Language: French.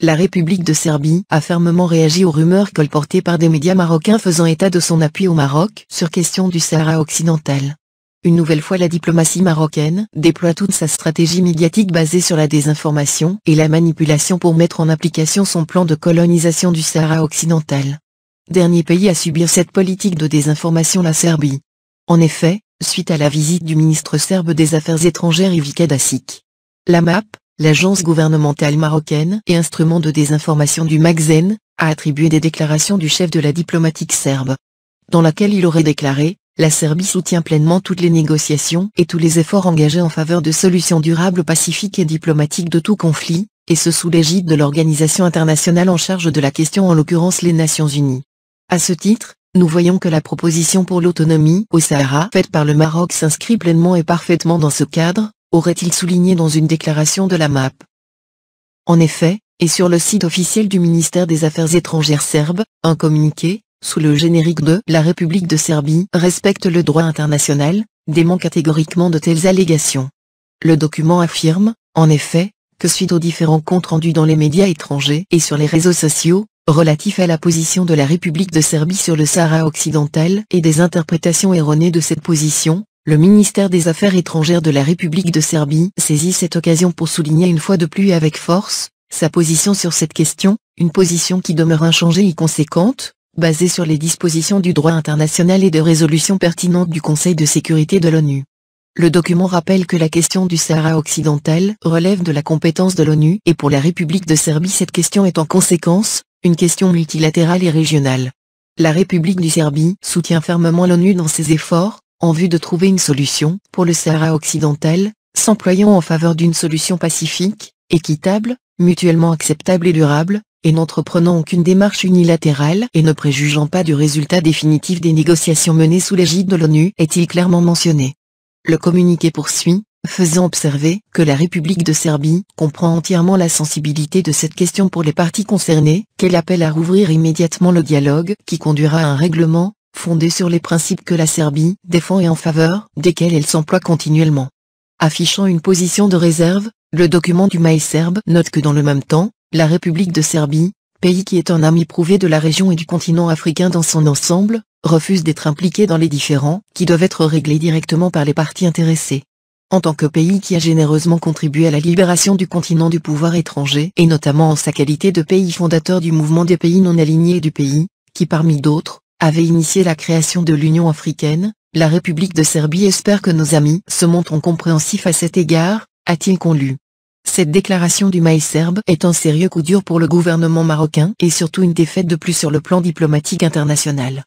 La République de Serbie a fermement réagi aux rumeurs colportées par des médias marocains faisant état de son appui au Maroc sur question du Sahara occidental. Une nouvelle fois, la diplomatie marocaine déploie toute sa stratégie médiatique basée sur la désinformation et la manipulation pour mettre en application son plan de colonisation du Sahara occidental. Dernier pays à subir cette politique de désinformation, la Serbie. En effet, suite à la visite du ministre serbe des Affaires étrangères Ivica Dačić, la MAP, l'agence gouvernementale marocaine et instrument de désinformation du Magazine, a attribué des déclarations du chef de la diplomatique serbe, dans laquelle il aurait déclaré « La Serbie soutient pleinement toutes les négociations et tous les efforts engagés en faveur de solutions durables, pacifiques et diplomatiques de tout conflit, et ce sous l'égide de l'organisation internationale en charge de la question, en l'occurrence les Nations Unies. À ce titre, nous voyons que la proposition pour l'autonomie au Sahara faite par le Maroc s'inscrit pleinement et parfaitement dans ce cadre », aurait-il souligné dans une déclaration de la MAP. En effet, et sur le site officiel du ministère des Affaires étrangères serbe, un communiqué, sous le générique de « La République de Serbie respecte le droit international », dément catégoriquement de telles allégations. Le document affirme, en effet, que suite aux différents comptes rendus dans les médias étrangers et sur les réseaux sociaux, relatifs à la position de la République de Serbie sur le Sahara occidental et des interprétations erronées de cette position, le ministère des Affaires étrangères de la République de Serbie saisit cette occasion pour souligner une fois de plus et avec force sa position sur cette question, une position qui demeure inchangée et conséquente, basée sur les dispositions du droit international et de résolutions pertinentes du Conseil de sécurité de l'ONU. Le document rappelle que la question du Sahara occidental relève de la compétence de l'ONU et pour la République de Serbie cette question est en conséquence une question multilatérale et régionale. La République de Serbie soutient fermement l'ONU dans ses efforts, en vue de trouver une solution pour le Sahara occidental, s'employant en faveur d'une solution pacifique, équitable, mutuellement acceptable et durable, et n'entreprenant aucune démarche unilatérale et ne préjugeant pas du résultat définitif des négociations menées sous l'égide de l'ONU, est-il clairement mentionné. Le communiqué poursuit, faisant observer que la République de Serbie comprend entièrement la sensibilité de cette question pour les parties concernées, qu'elle appelle à rouvrir immédiatement le dialogue qui conduira à un règlement, fondé sur les principes que la Serbie défend et en faveur desquels elle s'emploie continuellement. Affichant une position de réserve, le document du MAE serbe note que dans le même temps, la République de Serbie, pays qui est un ami prouvé de la région et du continent africain dans son ensemble, refuse d'être impliqué dans les différends qui doivent être réglés directement par les parties intéressées. En tant que pays qui a généreusement contribué à la libération du continent du pouvoir étranger et notamment en sa qualité de pays fondateur du mouvement des pays non alignés et du pays, qui parmi d'autres, avait initié la création de l'Union africaine, la République de Serbie espère que nos amis se montrent compréhensifs à cet égard, a-t-il conclu. Cette déclaration du MAE serbe est un sérieux coup dur pour le gouvernement marocain et surtout une défaite de plus sur le plan diplomatique international.